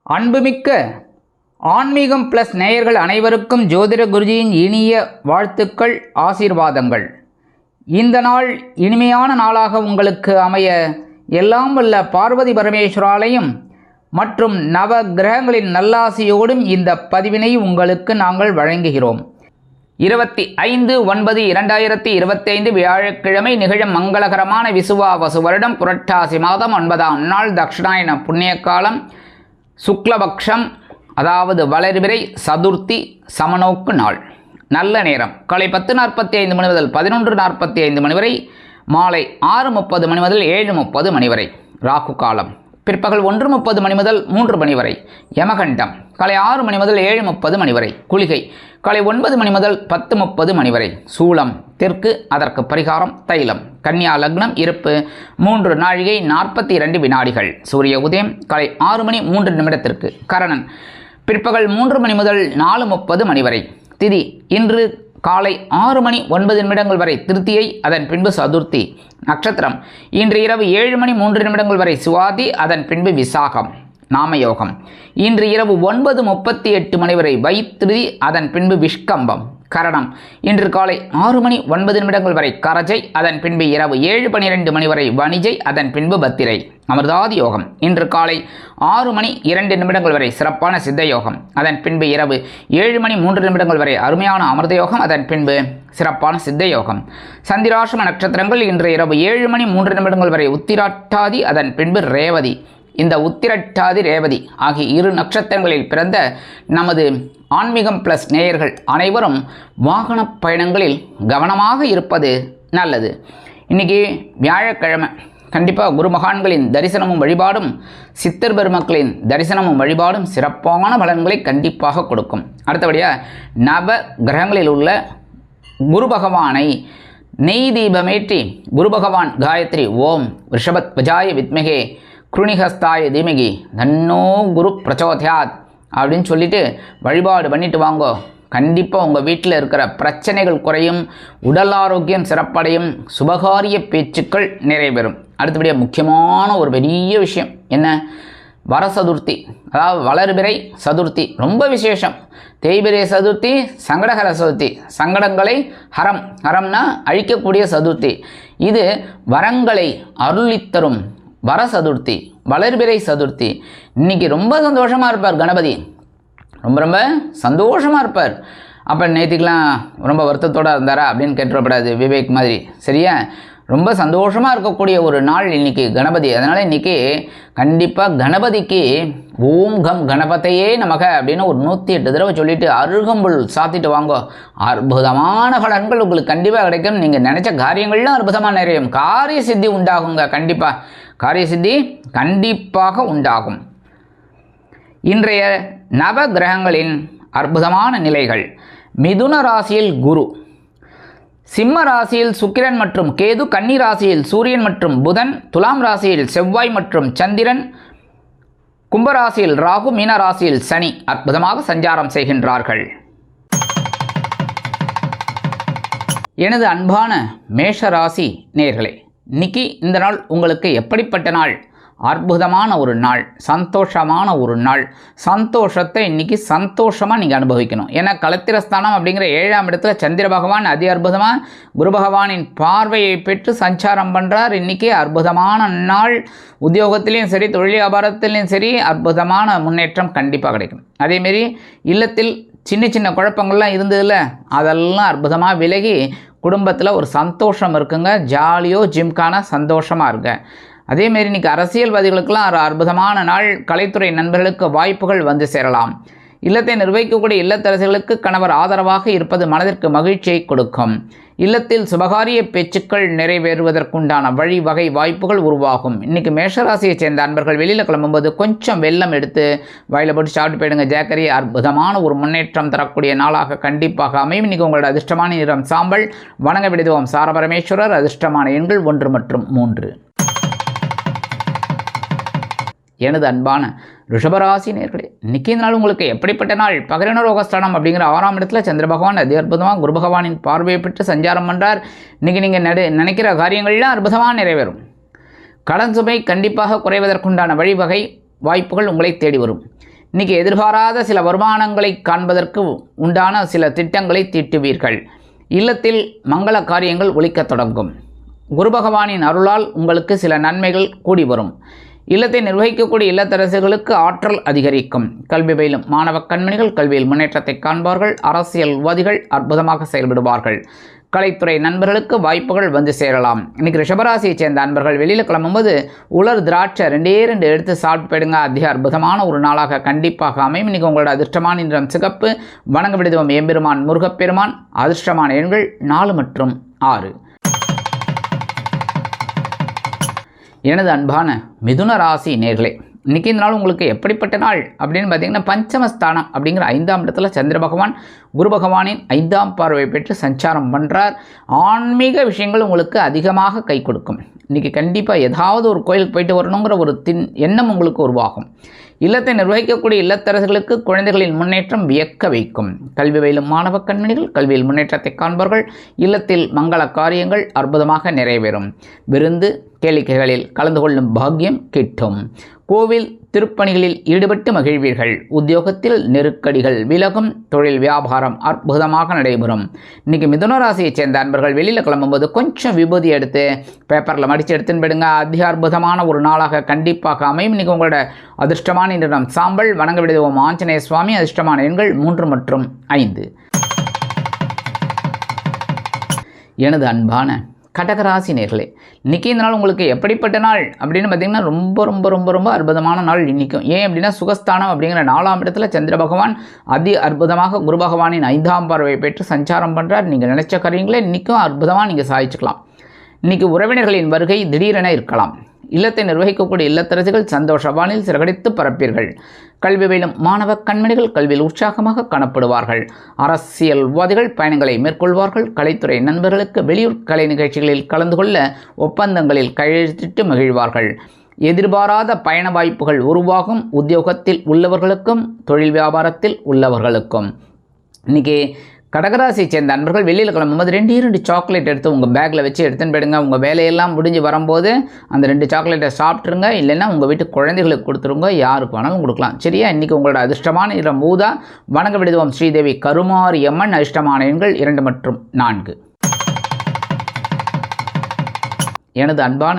அன்புமிக்க ஆன்மீகம் பிளஸ் நேயர்கள் அனைவருக்கும் ஜோதிட குருஜியின் இனிய வாழ்த்துக்கள், ஆசீர்வாதங்கள். இந்த நாள் இனிமையான நாளாக உங்களுக்கு அமைய எல்லாம் வல்ல பார்வதி பரமேஸ்வராலயம் மற்றும் நவ கிரகங்களின் நல்லாசியோடும் இந்த பதிவினை உங்களுக்கு நாங்கள் வழங்குகிறோம். 25/9/2025 வியாழக்கிழமை நிகழும் மங்களகரமான விசுவாவசு வருடம் புரட்டாசி மாதம் 9ஆம் நாள் தக்ஷணாயன புண்ணிய காலம் சுக்லபக்ஷம், அதாவது வளர்பிறை சதுர்த்தி சமநோக்கு நாள். நல்ல நேரம் காலை 10:45 மணி முதல் 11:45 மணி வரை, மாலை 6:30 மணி முதல் 7:30 மணி வரை. ராகு காலம் பிற்பகல் 1:30 மணி முதல் 3 மணி வரை. யமகண்டம் காலை 6 மணி முதல் 7:30 மணி வரை. குளிகை காலை 9 மணி முதல் 10:30 மணி வரை. சூலம் தெற்கு, அதற்கு பரிகாரம் தைலம். கன்னியா லக்னம், இருப்பு 3 நாழிகை 42 வினாடிகள். சூரிய உதயம் காலை 6 மணி 3 நிமிடத்திற்கு. கரணன் பிற்பகல் 3 மணி முதல் 4:30 மணி வரை. திதி இன்று காலை 6 மணி 9 நிமிடங்கள் வரை திருத்தியை, அதன் பின்பு சதுர்த்தி. நட்சத்திரம் இன்று இரவு 7 மணி 3 நிமிடங்கள் வரை சுவாதி, அதன் பின்பு விசாகம். நாமயோகம் இன்று இரவு 9:38 மணி வரை வைத்திருதி, அதன் பின்பு விஷ்கம்பம். கரணம் இன்று காலை 6 மணி 9 நிமிடங்கள் வரை கரஜை, அதன் பின்பு இரவு 7:12 மணி வரை வணிஜை, அதன் பின்பு பத்திரை. அமிர்தாதி யோகம் இன்று காலை 6 மணி 2 நிமிடங்கள் வரை சிறப்பான சித்த யோகம், அதன் பின்பு இரவு 7 மணி 3 நிமிடங்கள் வரை அருமையான அமிர்த யோகம், அதன் பின்பு சிறப்பான சித்த யோகம். சந்திராசிரம நட்சத்திரங்கள் இன்று இரவு 7 மணி 3 நிமிடங்கள் வரை உத்திராட்டாதி, அதன் பின்பு ரேவதி. இந்த உத்திரட்டாதி ரேவதி ஆகிய 2 நட்சத்திரங்களில் பிறந்த நமது ஆன்மீகம் பிளஸ் நேயர்கள் அனைவரும் வாகன பயணங்களில் கவனமாக இருப்பது நல்லது. இன்றைக்கி வியாழக்கிழமை, கண்டிப்பாக குரு மகான்களின் தரிசனமும் வழிபாடும் சித்தர் பெருமக்களின் தரிசனமும் வழிபாடும் சிறப்பான பலன்களை கண்டிப்பாக கொடுக்கும். அடுத்தபடியாக நவ கிரகங்களில் உள்ள குரு பகவானை நெய் தீபமேற்றி குரு பகவான் காயத்ரி ஓம் ரிஷபத்வஜாய வித்மகே குருணிஹஸ்தாய தீமகி தன்னோ குரு பிரச்சோத்யாத் அப்படின்னு சொல்லிட்டு வழிபாடு பண்ணிட்டு வாங்கோ. கண்டிப்பாக உங்கள் வீட்டில் இருக்கிற பிரச்சனைகள் குறையும், உடல் ஆரோக்கியம் சிறப்படையும், சுபகாரிய பேச்சுக்கள் நிறைவேறும். அடுத்தபடியாக முக்கியமான ஒரு பெரிய விஷயம் என்ன, வர சதுர்த்தி, அதாவது வளர்பிறை சதுர்த்தி ரொம்ப விசேஷம். தேய்பிறை சதுர்த்தி சங்கடஹர சதுர்த்தி, சங்கடங்களை ஹரம்னா அழிக்கக்கூடிய சதுர்த்தி. இது வரங்களை அருளித்தரும் வர சதுர்த்தி, வளர்பிறை சதுர்த்தி. இன்றைக்கி ரொம்ப சந்தோஷமாக இருப்பார் கணபதி, ரொம்ப ரொம்ப சந்தோஷமாக இருப்பார். அப்போ நேற்றுக்கெலாம் ரொம்ப வருத்தத்தோடு இருந்தாரா அப்படின்னு கேட்டுறப்படாது, விவேக் மாதிரி. சரியா, ரொம்ப சந்தோஷமாக இருக்கக்கூடிய ஒரு நாள் இன்றைக்கி கணபதி. அதனால் இன்றைக்கி கண்டிப்பாக கணபதிக்கு ஓம் கம் கணபதையே நமக அப்படின்னு ஒரு 108 தடவை சொல்லிவிட்டு அருகம்புல் சாத்திட்டு வாங்கோ. அற்புதமான பலன்கள் உங்களுக்கு கண்டிப்பாக கிடைக்கும். நீங்கள் நினச்ச காரியங்கள்லாம் அற்புதமாக நிறையும். காரிய சித்தி உண்டாகுங்க. கண்டிப்பாக காரிய சித்தி கண்டிப்பாக உண்டாகும். இன்றைய நவ கிரகங்களின் அற்புதமான நிலைகள். மிதுன ராசியில் குரு, சிம்ம ராசியில் சுக்கிரன் மற்றும் கேது, கன்னி ராசியில் சூரியன் மற்றும் புதன், துலாம் ராசியில் செவ்வாய் மற்றும் சந்திரன், கும்பராசியில் ராகு, மீன ராசியில் சனி அற்புதமாக சஞ்சாரம் செய்கின்றார்கள். எனது அன்பான மேஷ ராசி நேயர்களே, இன்னைக்கு இந்த நாள் உங்களுக்கு எப்படிப்பட்ட நாள்? அற்புதமான ஒரு நாள், சந்தோஷமான ஒரு நாள். சந்தோஷத்தை இன்றைக்கி சந்தோஷமாக நீங்கள் அனுபவிக்கணும். ஏன்னா களத்திரஸ்தானம் அப்படிங்கிற 7ஆம் இடத்துல சந்திர பகவான் அதி அற்புதமாக குரு பகவானின் பார்வையை பெற்று சஞ்சாரம் பண்ணுறார். இன்றைக்கி அற்புதமான நாள். உத்தியோகத்திலையும் சரி, தொழில் வியாபாரத்திலையும் சரி அற்புதமான முன்னேற்றம் கண்டிப்பாக கிடைக்கும். அதேமாரி இல்லத்தில் சின்ன சின்ன குழப்பங்கள்லாம் இருந்ததில்ல, அதெல்லாம் அற்புதமாக விலகி குடும்பத்தில் ஒரு சந்தோஷம் இருக்குங்க. ஜாலியோ ஜிம்கான சந்தோஷமாக இருங்க. அதேமாரி இன்றைக்கி அரசியல்வாதிகளுக்கெல்லாம் ஒரு அற்புதமான நாள். கலைத்துறை நண்பர்களுக்கு வாய்ப்புகள் வந்து சேரலாம். இல்லத்தை நிர்வகிக்கக்கூடிய இல்லத்தரசிகளுக்கு கணவர் ஆதரவாக இருப்பது மனதிற்கு மகிழ்ச்சியை கொடுக்கும். இல்லத்தில் சுபகாரிய பேச்சுக்கள் நிறைவேறுவதற்குண்டான வழிவகை வாய்ப்புகள் உருவாகும். இன்றைக்கி மேஷராசியை சேர்ந்த அன்பர்கள் வெளியில் கிளம்பும்போது கொஞ்சம் வெள்ளம் எடுத்து வாயில் போட்டு சாப்பிட்டு போயிடுங்க, ஜாக்கரி. அற்புதமான ஒரு முன்னேற்றம் தரக்கூடிய நாளாக கண்டிப்பாக அமையும். இன்றைக்கி உங்களோட அதிர்ஷ்டமான நிறம் சாம்பல். வணங்க விடுவோம் சாரபரமேஸ்வரர். அதிர்ஷ்டமான எண்கள் 1 மற்றும் 3. எனது அன்பான ரிஷபராசி நேயர்களே, இன்றைக்கி இந்த நாள் உங்களுக்கு எப்படிப்பட்ட நாள்? பகரண ரோகஸ்தானம் அப்படிங்கிற 6ஆம் இடத்துல சந்திர பகவான் அதி அற்புதமாக குரு பகவானின் பார்வையை பெற்று சஞ்சாரம் பண்ணுறார். இன்றைக்கி நீங்கள் நினைக்கிற காரியங்கள்லாம் அற்புதமாக நிறைவேறும். கடன் சுமை கண்டிப்பாக குறைவதற்குண்டான வழிவகை வாய்ப்புகள் உங்களை தேடி வரும். இன்றைக்கி எதிர்பாராத சில வருமானங்களை காண்பதற்கு உண்டான சில திட்டங்களை தீட்டுவீர்கள். இல்லத்தில் மங்கள காரியங்கள் ஒலிக்கத் தொடங்கும். குரு பகவானின் அருளால் உங்களுக்கு சில நன்மைகள் கூடி வரும். இல்லத்தை நிர்வகிக்கக்கூடிய இல்லத்தரசுகளுக்கு ஆற்றல் அதிகரிக்கும். கல்வி பயிலும் மாணவ கண்மணிகள் கல்வியில் முன்னேற்றத்தை காண்பார்கள். அரசியல்வாதிகள் அற்புதமாக செயல்படுவார்கள். கலைத்துறை நண்பர்களுக்கு வாய்ப்புகள் வந்து சேரலாம். இன்றைக்கி ரிஷபராசியை சேர்ந்த நண்பர்கள் வெளியில் கிளம்பும்போது உலர் திராட்சை 2 எடுத்து சாப்பிட்டு போயிடுங்க. அதிக அற்புதமான ஒரு நாளாக கண்டிப்பாக அமையும். இன்றைக்கி உங்களோட அதிர்ஷ்டமான நிறம் சிகப்பு. வணங்க விடுதோம் எம்பெருமான் முருகப்பெருமான். அதிர்ஷ்டமான எண்கள் 4 மற்றும் 6. எனது அன்பான மிதுன ராசி நேர்களே, இன்றைக்கி இந்த நாள் உங்களுக்கு எப்படிப்பட்ட நாள் அப்படின்னு பார்த்தீங்கன்னா, பஞ்சமஸ்தானம் அப்படிங்கிற 5ஆம் இடத்துல சந்திர பகவான் குரு பகவானின் 5ஆம் பார்வை பெற்று சஞ்சாரம் பண்ணுறார். ஆன்மீக விஷயங்கள் உங்களுக்கு அதிகமாக கை கொடுக்கும். இன்றைக்கி கண்டிப்பாக ஏதாவது ஒரு கோயிலுக்கு போயிட்டு வரணுங்கிற ஒரு எண்ணம் உங்களுக்கு உருவாகும். இல்லத்தை நிர்வகிக்கக்கூடிய இல்லத்தரசுகளுக்கு குழந்தைகளின் முன்னேற்றம் வியக்க வைக்கும். கல்வி பயிலும் மாணவ கண்மணிகள் கல்வியில் முன்னேற்றத்தை காண்பார்கள். இல்லத்தில் மங்கள காரியங்கள் அற்புதமாக நிறைவேறும். விருந்து கேளிக்கைகளில் கலந்து கொள்ளும் பாக்கியம் கிட்டும். கோவில் திருப்பணிகளில் ஈடுபட்டு மகிழ்வீர்கள். உத்தியோகத்தில் நெருக்கடிகள் விலகும். தொழில் வியாபாரம் அற்புதமாக நடைபெறும். இன்றைக்கி மிதுன ராசியை சேர்ந்த அன்பர்கள் வெளியில் கிளம்பும்போது கொஞ்சம் விபூதி எடுத்து பேப்பரில் மடித்து எடுத்துன்னு போயிடுங்க. அதிக அற்புதமான ஒரு நாளாக கண்டிப்பாக அமையும். இன்றைக்கி உங்களோட அதிர்ஷ்டமான நிறம் சாம்பல். வணங்க விடுவோம் ஆஞ்சநேய சுவாமி. அதிர்ஷ்டமான எண்கள் 3 மற்றும் 5. எனது அன்பான கடகராசி நேர்களே, இன்றைக்கி இந்த நாள் உங்களுக்கு எப்படிப்பட்ட நாள் அப்படின்னு பார்த்திங்கன்னா, ரொம்ப ரொம்ப ரொம்ப ரொம்ப அற்புதமான நாள் இன்றைக்கும். ஏன் அப்படின்னா, சுகஸ்தானம் அப்படிங்கிற 4ஆம் இடத்துல சந்திர பகவான் அதி அற்புதமாக குரு பகவானின் 5ஆம் பார்வை பெற்று சஞ்சாரம் பண்ணுறார். நீங்கள் நினச்ச காரியங்களே இன்றைக்கும் அற்புதமாக நீங்கள் சாதிச்சுக்கலாம். இன்றைக்கி உறவினர்களின் வருகை திடீரென இருக்கலாம். இல்லத்தை நிர்வகிக்கக்கூடிய இல்லத்தரசிகள் சந்தோஷவானில் சிறகடித்து பரப்பீர்கள். கல்வி பயிலும் மாணவ கண்மணிகள் கல்வியில் உற்சாகமாக காணப்படுவார்கள். அரசியல்வாதிகள் பயணங்களை மேற்கொள்வார்கள். கலைத்துறை நண்பர்களுக்கு வெளியூர் கலை நிகழ்ச்சிகளில் கலந்து கொள்ள ஒப்பந்தங்களில் கையெழுத்திட்டு மகிழ்வார்கள். எதிர்பாராத பயண வாய்ப்புகள் உருவாகும். உத்தியோகத்தில் உள்ளவர்களுக்கும் தொழில் வியாபாரத்தில் உள்ளவர்களுக்கும். இன்றைக்கி கடகராசியை சேர்ந்த நண்பர்கள் வெளியில் கிளம்பும்போது 2 சாக்லேட் எடுத்து உங்கள் பேக்கில் வச்சு எடுத்துன்னு போயிடுங்க. உங்கள் வேலையெல்லாம் முடிஞ்சு வரும்போது அந்த 2 சாக்லேட்டை சாப்பிட்ருங்க. இல்லைன்னா உங்கள் வீட்டு குழந்தைகளுக்கு கொடுத்துருங்க. யாருக்கு வேணாலும் கொடுக்கலாம். சரியா? இன்றைக்கி உங்களோட அதிர்ஷ்டமான நிறம் ஊதா. வணங்க விடுவோம் ஸ்ரீதேவி கருமாரியம்மன். அதிர்ஷ்டமான எண்கள் 2 மற்றும் 4. எனது அன்பான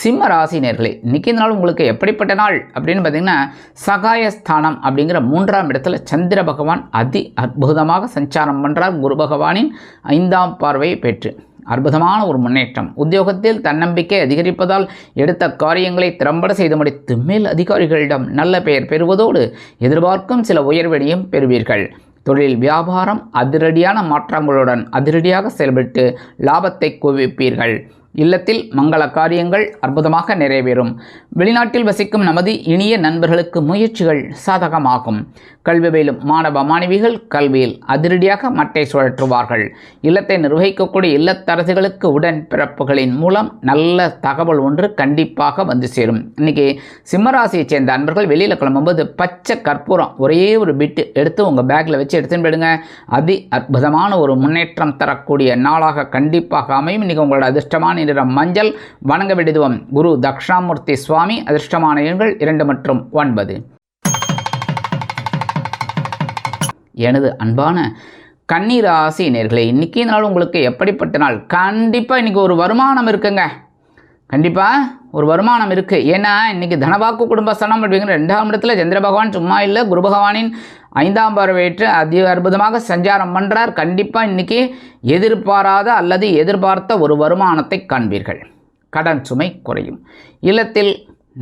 சிம்ம ராசி நேர்களே, இன்றைக்கி இந்த நாள் உங்களுக்கு எப்படிப்பட்ட நாள் அப்படின்னு பார்த்திங்கன்னா, சகாயஸ்தானம் அப்படிங்கிற 3ஆம் இடத்துல சந்திர பகவான் அதி அற்புதமாக சஞ்சாரம் பண்ணுறார். குரு பகவானின் 5ஆம் பார்வையை பெற்று அற்புதமான ஒரு முன்னேற்றம். உத்தியோகத்தில் தன்னம்பிக்கை அதிகரிப்பதால் எடுத்த காரியங்களை திறம்பட செய்து முடித்து மேல் அதிகாரிகளிடம் நல்ல பெயர் பெறுவதோடு எதிர்பார்க்கும் சில உயர்வெடியும் பெறுவீர்கள். தொழில் வியாபாரம் அதிரடியான மாற்றங்களுடன் அதிரடியாக செயல்பட்டு லாபத்தை குவிப்பீர்கள். இல்லத்தில் மங்கள காரியங்கள் அற்புதமாக நிறைவேறும். வெளிநாட்டில் வசிக்கும் நமது இனிய நண்பர்களுக்கு முயற்சிகள் சாதகமாகும். கல்வி பயிலும் மாணவ மாணவிகள் கல்வியில் அதிரடியாக மட்டை சுழற்றுவார்கள். இல்லத்தை நிர்வகிக்கக்கூடிய இல்லத்தரசிகளுக்கு உடன் பிறப்புகளின் மூலம் நல்ல தகவல் ஒன்று கண்டிப்பாக வந்து சேரும். இன்றைக்கி சிம்மராசியை சேர்ந்த அன்பர்கள் வெளியில் கிளம்பும்போது பச்சை கற்பூரம் ஒரே ஒரு பிட்டு எடுத்து உங்கள் பேக்கில் வச்சு எடுத்துன்னு போயிடுங்க. அதி அற்புதமான ஒரு முன்னேற்றம் தரக்கூடிய நாளாக கண்டிப்பாக அமையும். இன்றைக்கி உங்களோட அதிர்ஷ்டமான நிறம் மஞ்சள். வணங்க விடுவோம் குரு தக்ஷாமூர்த்தி சுவாமி. அதிர்ஷ்டமான எண்கள் 2 மற்றும் 9. எனது அன்பான கன்னிராசி நேர்களே, இன்றைக்கி நாள் உங்களுக்கு எப்படிப்பட்ட நாள்? கண்டிப்பாக இன்றைக்கி ஒரு வருமானம் இருக்குங்க. கண்டிப்பாக ஒரு வருமானம் இருக்குது. ஏன்னா இன்றைக்கி தனவாக்கு குடும்பஸ்தானம் அப்படிங்கிற 2ஆம் இடத்துல சந்திர பகவான் சும்மா இல்லை, குரு பகவானின் 5ஆம் பார்வையேற்று அதி அற்புதமாக சஞ்சாரம் பண்ணுறார். கண்டிப்பாக இன்றைக்கி எதிர்பாராத அல்லது எதிர்பார்த்த ஒரு வருமானத்தை காண்பீர்கள். கடன் சுமை குறையும். இல்லத்தில்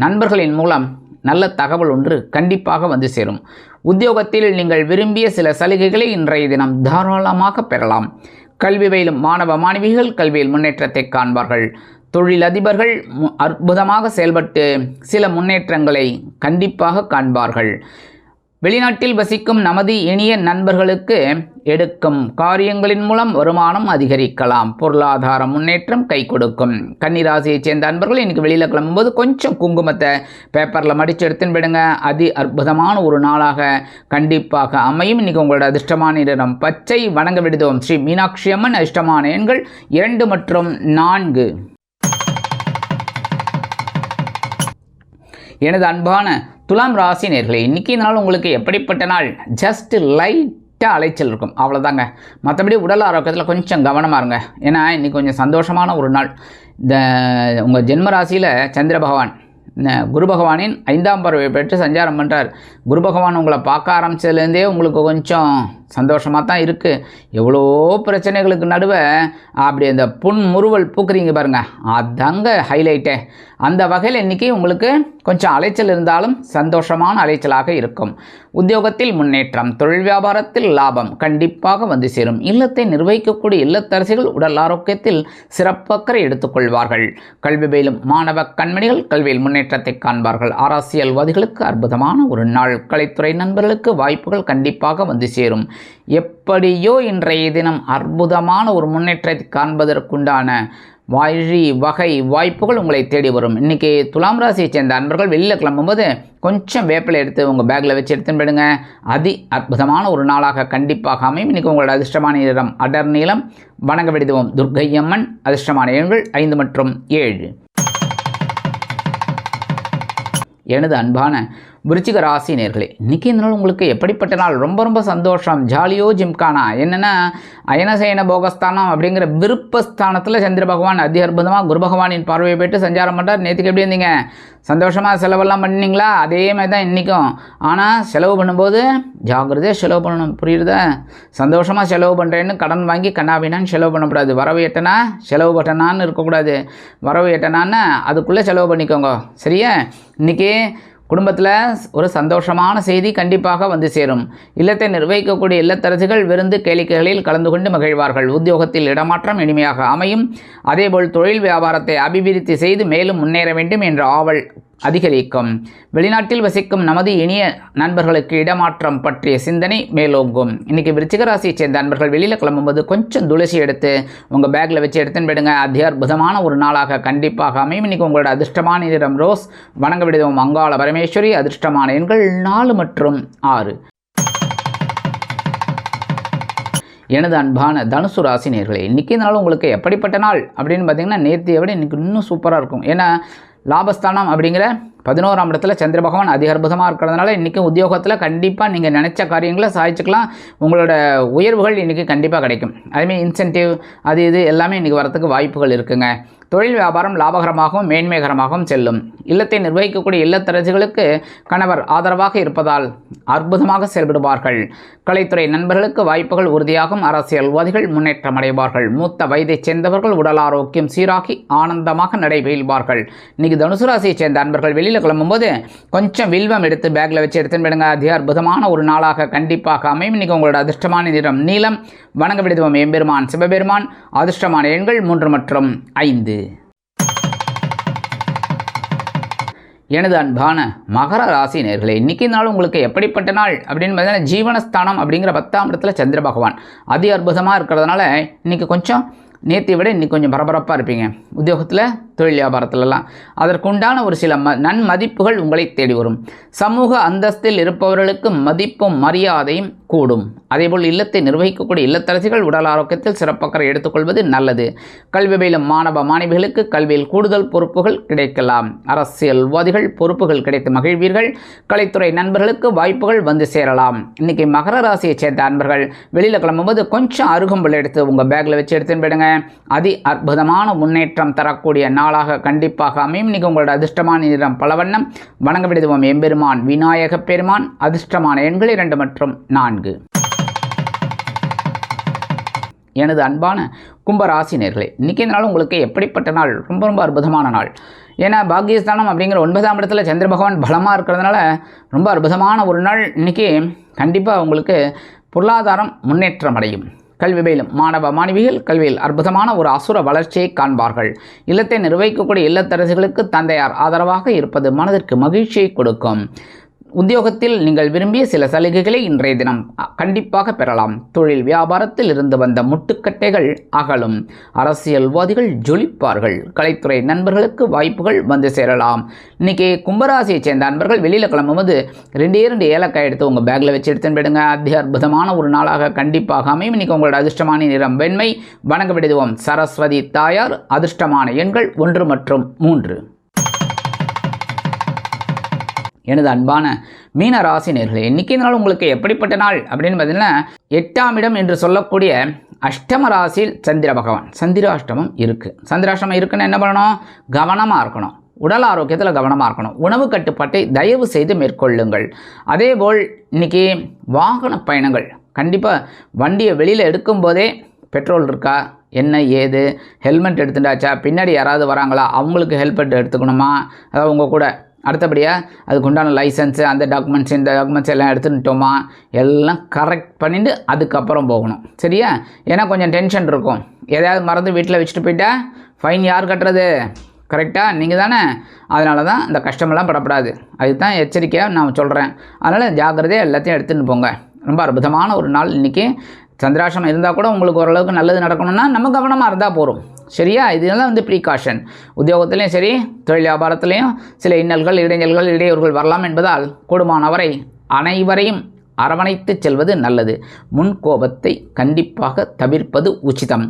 நண்பர்களின் மூலம் நல்ல தகவல் ஒன்று கண்டிப்பாக வந்து சேரும். உத்தியோகத்தில் நீங்கள் விரும்பிய சில சலுகைகளை இன்றைய தினம் தாராளமாக பெறலாம். கல்வி பயிலும் மாணவ மாணவிகள் கல்வியில் முன்னேற்றத்தை காண்பார்கள். தொழிலதிபர்கள் அற்புதமாக செயல்பட்டு சில முன்னேற்றங்களை கண்டிப்பாக காண்பார்கள். வெளிநாட்டில் வசிக்கும் நமது இனிய நண்பர்களுக்கு எடுக்கும் காரியங்களின் மூலம் வருமானம் அதிகரிக்கலாம். பொருளாதார முன்னேற்றம் கை கொடுக்கும். கன்னிராசியைச் சேர்ந்த நண்பர்கள் இன்றைக்கி வெளியில் கிளம்பும்போது கொஞ்சம் குங்குமத்தை பேப்பரில் மடித்து எடுத்துன்னு விடுங்க. அதி அற்புதமான ஒரு நாளாக கண்டிப்பாக அமையும். இன்றைக்கி உங்களோட அதிர்ஷ்டமான நிறம் பச்சை. வணங்க விடுவோம் ஸ்ரீ மீனாட்சி அம்மன். அதிர்ஷ்டமான எண்கள் 2 மற்றும் 4. எனது அன்பான துலாம் ராசி நேயர்களே, இன்றைக்கி நாள் உங்களுக்கு எப்படிப்பட்ட நாள்? ஜஸ்ட் லைட்டாக அலைச்சல் இருக்கும், அவ்வளோதாங்க. மற்றபடி உடல் ஆரோக்கியத்தில் கொஞ்சம் கவனமாக இருங்க. ஏன்னா இன்றைக்கி கொஞ்சம் சந்தோஷமான ஒரு நாள். இந்த உங்கள் ஜென்ம ராசியில் சந்திர பகவான் குரு பகவானின் 5ஆம் பார்வை பெற்று சஞ்சாரம் பண்ணுறார். குரு பகவான் உங்களை பார்க்க ஆரம்பித்ததுலேருந்தே உங்களுக்கு கொஞ்சம் சந்தோஷமாக தான் இருக்குது. எவ்வளோ பிரச்சனைகளுக்கு நடுவே அப்படி அந்த புன்முறுவல் பூக்குறீங்க பாருங்கள், அதாங்க ஹைலைட்டே. அந்த வகையில் இன்றைக்கி உங்களுக்கு கொஞ்சம் அலைச்சல் இருந்தாலும் சந்தோஷமான அலைச்சலாக இருக்கும். உத்தியோகத்தில் முன்னேற்றம், தொழில் வியாபாரத்தில் லாபம் கண்டிப்பாக வந்து சேரும். இல்லத்தை நிர்வகிக்கக்கூடிய இல்லத்தரசிகள் உடல் ஆரோக்கியத்தில் சிறப்பக்கறை எடுத்துக்கொள்வார்கள். கல்வி பயிலும் மாணவ கண்மணிகள் கல்வியில் முன்னேற்றத்தை காண்பார்கள். அரசியல்வாதிகளுக்கு அற்புதமான ஒரு நாள். கலைத்துறை நண்பர்களுக்கு வாய்ப்புகள் கண்டிப்பாக வந்து சேரும். எப்படியோ இன்றைய தினம் அற்புதமான ஒரு முன்னேற்றத்தை காண்பதற்குண்டான வகை வாய்ப்புகள் உங்களை தேடி வரும். இன்றைக்கி துலாம் ராசியை சேர்ந்த அன்பர்கள் வெளியில் கிளம்பும்போது கொஞ்சம் வேப்பிலை எடுத்து உங்கள் பேக்கில் வச்சு எடுத்துன்னு போயிடுங்க. அற்புதமான ஒரு நாளாக கண்டிப்பாக அமையும். இன்றைக்கி உங்களோட அதிர்ஷ்டமான நிறம் அடர் நீளம். வணங்க விடுவோம் துர்க்கை அம்மன். அதிர்ஷ்டமான எண்கள் 5 மற்றும் 7. எனது அன்பான விருச்சிக ராசி நேர்களே, இன்றைக்கி இந்த நாள் உங்களுக்கு எப்படிப்பட்ட நாள்? ரொம்ப சந்தோஷம், ஜாலியோ ஜிம்கானா. என்னென்னா அயனசயன போகஸ்தானம் அப்படிங்கிற விருப்பஸ்தானத்தில் சந்திர பகவான் அதி அற்புதமாக குரு பகவானின் பார்வையை பெற்று சஞ்சாரம் பண்ணுறார். நேற்றுக்கு எப்படி இருந்தீங்க? சந்தோஷமாக செலவெல்லாம் பண்ணிங்களா? அதே மாதிரி தான் இன்றைக்கும். ஆனால் செலவு பண்ணும்போது ஜாக்கிரதையாக செலவு பண்ணணும், புரியுறதா? சந்தோஷமாக செலவு பண்ணுறேன்னு கடன் வாங்கி கண்ணாபின்னான்னு செலவு பண்ணக்கூடாது. வரவு எட்டனா செலவு பட்டனான்னு இருக்கக்கூடாது. வரவு எட்டனான்னு அதுக்குள்ளே செலவு பண்ணிக்கோங்க, சரியா? இன்றைக்கி குடும்பத்தில் ஒரு சந்தோஷமான செய்தி கண்டிப்பாக வந்து சேரும். இல்லத்தை நிர்வகிக்கக்கூடிய இல்லத்தரசிகள் விருந்து கேளிக்கைகளில் கலந்து கொண்டு மகிழ்வார்கள். உத்தியோகத்தில் இடமாற்றம் இனிமையாக அமையும். அதேபோல் தொழில் வியாபாரத்தை அபிவிருத்தி செய்து மேலும் முன்னேற வேண்டும் என்ற ஆவல் அதிகரிக்கும். வெளிநாட்டில் வசிக்கும் நமது இனிய நண்பர்களுக்கு இடமாற்றம் பற்றிய சிந்தனை மேலோங்கும். இன்றைக்கி விருச்சிக ராசியை சேர்ந்த நண்பர்கள் வெளியில் கிளம்பும்போது கொஞ்சம் துளசி எடுத்து உங்கள் பேக்கில் வச்சு எடுத்துன்னு போயிடுங்க. அற்புதமான ஒரு நாளாக கண்டிப்பாக அமையும். இன்றைக்கி உங்களோட அதிர்ஷ்டமான நிறம் ரோஸ். வணங்க விடுவோம் அங்காள பரமேஸ்வரி. அதிர்ஷ்டமான எண்கள் 4 மற்றும் 6. எனது அன்பான தனுசு ராசி நேயர்களே, இன்றைக்கி நாள் உங்களுக்கு எப்படிப்பட்ட நாள் அப்படின்னு பார்த்தீங்கன்னா நேற்றைய விட இன்றைக்கி இன்னும் சூப்பராக இருக்கும். ஏன்னா லாபஸ்தானம் அப்படிங்கிற 11ஆம் இடத்துல சந்திர பகவான் அதிக அற்புதமாக இருக்கிறதுனால இன்றைக்கி உத்தியோகத்தில் கண்டிப்பாக நீங்கள் நினச்ச காரியங்களை சாதிச்சுக்கலாம். உங்களோட உயர்வுகள் இன்றைக்கி கண்டிப்பாக கிடைக்கும். அதேமாதிரி இன்சென்டிவ் அது இது எல்லாமே இன்றைக்கி வரத்துக்கு வாய்ப்புகள் இருக்குங்க. தொழில் வியாபாரம் லாபகரமாகவும் மேன்மைகரமாகவும் செல்லும். இல்லத்தை நிர்வகிக்கக்கூடிய இல்லத்தரசிகளுக்கு கணவர் ஆதரவாக இருப்பதால் அற்புதமாக செயல்படுவார்கள். கலைத்துறை நண்பர்களுக்கு வாய்ப்புகள் உறுதியாகும். அரசியல்வாதிகள் முன்னேற்றம் அடைவார்கள். மூத்த வயதைச் சேர்ந்தவர்கள் உடல் ஆரோக்கியம் சீராகி ஆனந்தமாக நடைபெறுவார்கள். இன்றைக்கி தனுசு ராசியை சேர்ந்த அன்பர்கள் வெளியில் கிளம்பும்போது கொஞ்சம் வில்வம் எடுத்து பேக்கில் வச்சு எடுத்துன்னு விடுங்க. அற்புதமான ஒரு நாளாக கண்டிப்பாக அமையும். இன்றைக்கி உங்களோட அதிர்ஷ்டமான நிறம் நீலம். வணங்க விடுவோம் எம்பெருமான் சிவபெருமான். அதிர்ஷ்டமான எண்கள் 3 மற்றும் 5. எனது அன்பான மகர ராசி நேயர்களே, இன்றைக்கி நாள் உங்களுக்கு எப்படிப்பட்ட நாள் அப்படின்னு பார்த்தீங்கன்னா ஜீவனஸ்தானம் அப்படிங்கிற 10ஆம் இடத்துல சந்திர பகவான் அதி அற்புதமாக இருக்கிறதுனால இன்றைக்கி கொஞ்சம் நேற்றை விட இன்றைக்கி கொஞ்சம் பரபரப்பாக இருப்பீங்க. உத்தியோகத்தில் தொழில் வியாபாரத்திலலாம் அதற்குண்டான ஒரு சில நன்மதிப்புகள் உங்களை தேடி வரும். சமூக அந்தஸ்தில் இருப்பவர்களுக்கு மதிப்பும் மரியாதையும் கூடும். அதேபோல் இல்லத்தை நிர்வகிக்கக்கூடிய இல்லத்தரசிகள் உடல் ஆரோக்கியத்தில் சிறப்பக்கறை எடுத்துக்கொள்வது நல்லது. கல்வி பயிலும் மாணவ மாணவிகளுக்கு கல்வியில் கூடுதல் பொறுப்புகள் கிடைக்கலாம். அரசியல்வாதிகள் பொறுப்புகள் கிடைத்து மகிழ்வீர்கள். கலைத்துறை நண்பர்களுக்கு வாய்ப்புகள் வந்து சேரலாம். இன்றைக்கி மகர ராசியை சேர்ந்த அன்பர்கள் வெளியில் கிளம்பும்போது கொஞ்சம் அருகம்புல் எடுத்து உங்கள் பேக்கில் வச்சு எடுத்துன்னு போயிடுங்க. அற்புதமான முன்னேற்றம் தரக்கூடிய நாளாக கண்டிப்பாக அமையும். இன்றைக்கி உங்களோட அதிர்ஷ்டமான நிறம் பலவண்ணம். வணங்க விடுவோம் எம்பெருமான் விநாயக பெருமான். அதிர்ஷ்டமான எண்கள் 2 மற்றும் 4. எனது அன்பான கும்பராசி நேயர்களே, இன்றைக்கி இந்த நாள் உங்களுக்கு எப்படிப்பட்ட நாள்? ரொம்ப அற்புதமான நாள். ஏன்னா பாக்கியஸ்தானம் அப்படிங்கிற 9ஆம் இடத்துல சந்திர பகவான் பலமாக இருக்கிறதுனால ரொம்ப அற்புதமான ஒரு நாள். இன்றைக்கி கண்டிப்பாக உங்களுக்கு பொருளாதாரம் முன்னேற்றம் அடையும். கல்வி பயிலும் மாணவ மாணவிகள் கல்வியில் அற்புதமான ஒரு அசுர வளர்ச்சியை காண்பார்கள். இல்லத்தை நிர்வகிக்கக்கூடிய இல்லத்தரசிகளுக்கு தந்தையார் ஆதரவாக இருப்பது மனதிற்கு மகிழ்ச்சியை கொடுக்கும். உத்தியோகத்தில் நீங்கள் விரும்பிய சில சலுகைகளை இன்றைய தினம் கண்டிப்பாக பெறலாம். தொழில் வியாபாரத்தில் இருந்து வந்த முட்டுக்கட்டைகள் அகலும். அரசியல்வாதிகள் ஜொலிப்பார்கள். கலைத்துறை நண்பர்களுக்கு வாய்ப்புகள் வந்து சேரலாம். இன்றைக்கி கும்பராசியை சேர்ந்த நண்பர்கள் வெளியில் கிளம்பும்போது 2 ஏலக்காய் எடுத்து உங்கள் பேக்கில் வச்சு எடுத்துன்னு போயிடுங்க. அற்புதமான ஒரு நாளாக கண்டிப்பாக அமையும். இன்றைக்கி உங்களோட அதிர்ஷ்டமான நிறம் வெண்மை. வணங்க விடுவோம் சரஸ்வதி தாயார். அதிர்ஷ்டமான எண்கள் 1 மற்றும் 3. எனது அன்பான மீன ராசி நேர்களே, இன்றைக்கி நாள் உங்களுக்கு எப்படிப்பட்ட நாள் அப்படின்னு பார்த்தீங்கன்னா, 8ஆம் இடம் என்று சொல்லக்கூடிய அஷ்டம ராசியில் சந்திர பகவான், சந்திராஷ்டமம் இருக்குது. சந்திராஷ்டமம் இருக்குன்னு என்ன பண்ணணும்? கவனமாக இருக்கணும், உடல் ஆரோக்கியத்தில் கவனமாக இருக்கணும், உணவு கட்டுப்பாட்டை தயவு செய்து மேற்கொள்ளுங்கள். அதேபோல் இன்றைக்கி வாகன பயணங்கள், கண்டிப்பாக வண்டியை வெளியில் எடுக்கும்போதே பெட்ரோல் இருக்கா, என்ன ஏது, ஹெல்மெட் எடுத்துட்டாச்சா, பின்னாடி யாராவது வராங்களா, அவங்களுக்கு ஹெல்மெட் எடுத்துக்கணுமா, அதாவது உங்கள் கூட அடுத்தபடியாக அதுக்கு உண்டான லைசன்ஸு, அந்த டாக்குமெண்ட்ஸ், இந்த டாக்குமெண்ட்ஸ் எல்லாம் எடுத்துட்டோமா, எல்லாம் கரெக்ட் பண்ணிவிட்டு அதுக்கப்புறம் போகணும். சரியா? ஏன்னா கொஞ்சம் டென்ஷன் இருக்கும். எதாவது மறந்து வீட்டில் வச்சுட்டு போயிட்டா ஃபைன் யார் கட்டுறது? கரெக்டாக நீங்கள் தானே. அதனால தான் இந்த கஷ்டமெல்லாம் படப்படாது. அதுதான் எச்சரிக்கையாக நான் சொல்கிறேன். அதனால் ஜாக்கிரதையாக எல்லாத்தையும் எடுத்துகிட்டு போங்க. ரொம்ப அற்புதமான ஒரு நாள் இன்றைக்கி. சந்திராஷ்டமம் இருந்தால் கூட உங்களுக்கு ஓரளவுக்கு நல்லது நடக்கணும்னா நம்ம கவனமாக இருந்தால் போகிறோம். சரியா? இதெல்லாம் ப்ரீகாஷன். உத்தியோகத்துலேயும் சரி, தொழில் வியாபாரத்துலேயும் சில இன்னல்கள், இடைஞ்சல்கள், இடையூறுகள் வரலாம் என்பதால் கூடுமானவரை அனைவரையும் அரவணைத்து செல்வது நல்லது. முன்கோபத்தை கண்டிப்பாக தவிர்ப்பது உச்சிதம்.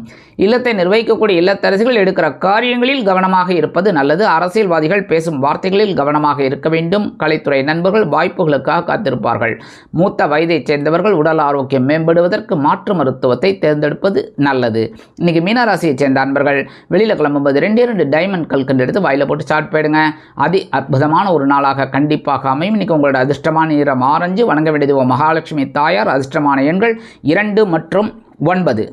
இல்லத்தை நிர்வகிக்கக்கூடிய இல்லத்தரசிகள் எடுக்கிற காரியங்களில் கவனமாக இருப்பது நல்லது. அரசியல்வாதிகள் பேசும் வார்த்தைகளில் கவனமாக இருக்க வேண்டும். கலைத்துறை நண்பர்கள் வாய்ப்புகளுக்காக காத்திருப்பார்கள். மூத்த வயதைச் சேர்ந்தவர்கள் உடல் ஆரோக்கியம் மேம்படுவதற்கு மாற்று மருத்துவத்தை தேர்ந்தெடுப்பது நல்லது. இன்றைக்கி மீனராசியைச் சேர்ந்த அன்பர்கள் வெளியில் கிளம்பும்போது 2 டைமண்ட் கல்கண்டு எடுத்து வாயில் போட்டு ஸ்டார்ட் போயிடுங்க. அதி அற்புதமான ஒரு நாளாக கண்டிப்பாக அமையும். இன்றைக்கி உங்களோட அதிர்ஷ்டமான நிறம் ஆரஞ்சு. வணங்க வேண்டியது மகாலட்சுமி தாயார். அதிர்ஷ்டமான எண்கள் 2 மற்றும் 9.